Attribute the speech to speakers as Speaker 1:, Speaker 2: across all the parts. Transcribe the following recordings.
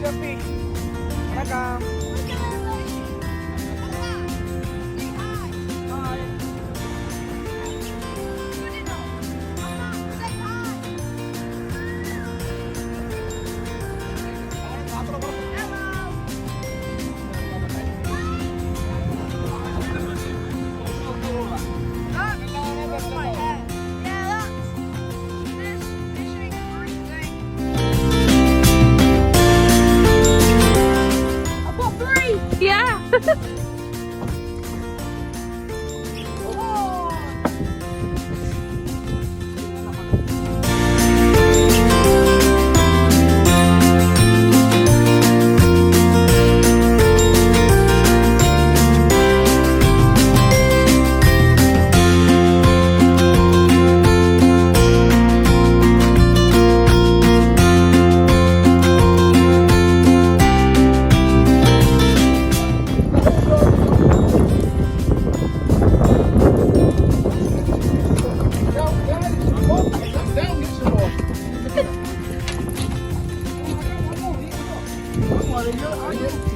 Speaker 1: Whitby. வணக்கம்.
Speaker 2: Yeah.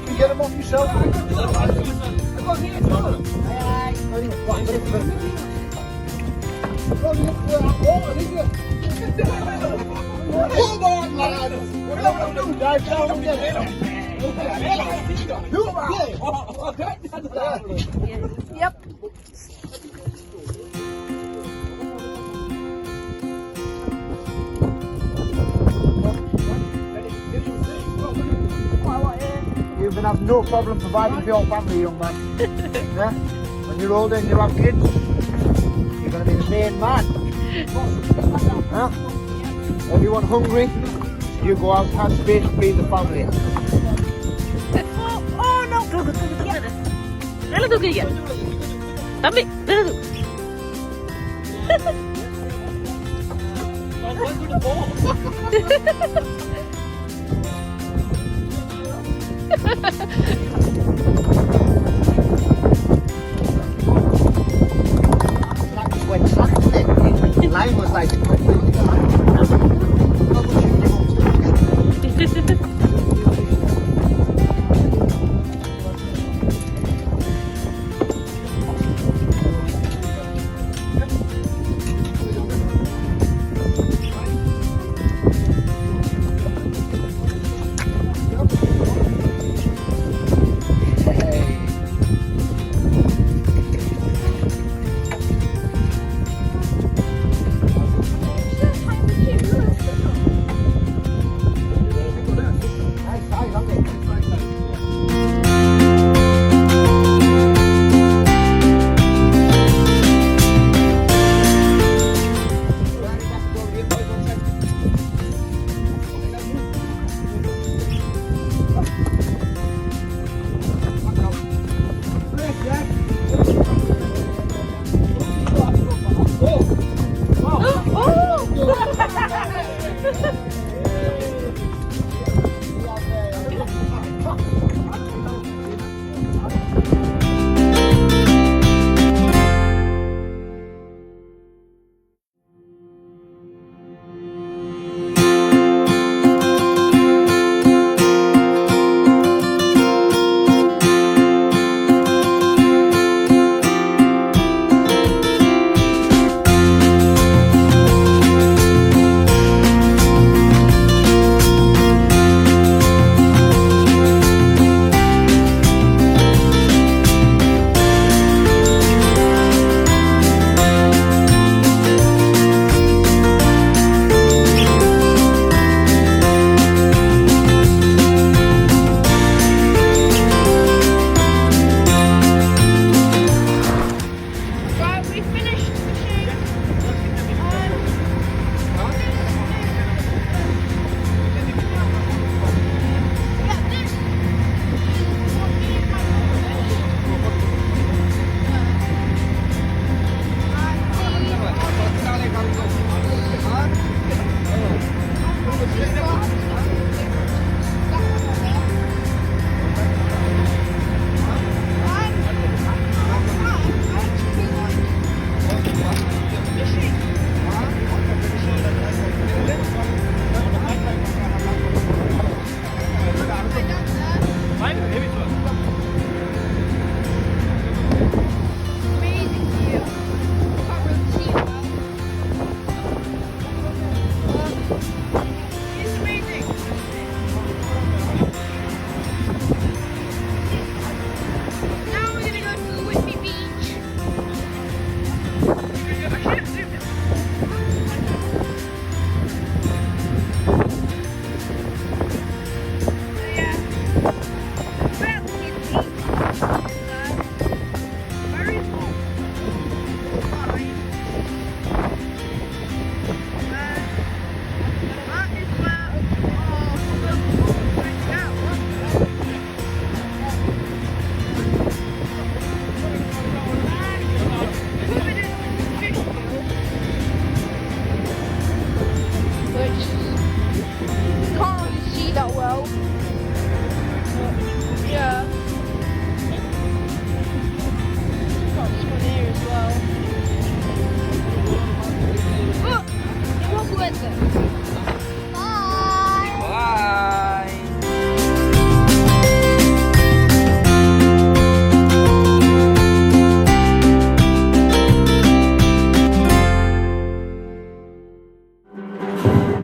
Speaker 1: You get them off yourself. I got here too. Hold on, lad. What do you do? Dive down and get it.
Speaker 2: Yep.
Speaker 1: You've been having no problem providing for your family, young man. Yeah? When you're older and you have kids, you're going to be the main man. Huh? Everyone hungry, you go out, have space, feed the family.
Speaker 2: Oh no, tunggu. Rela tunggu ya. Tapi, rela tunggu.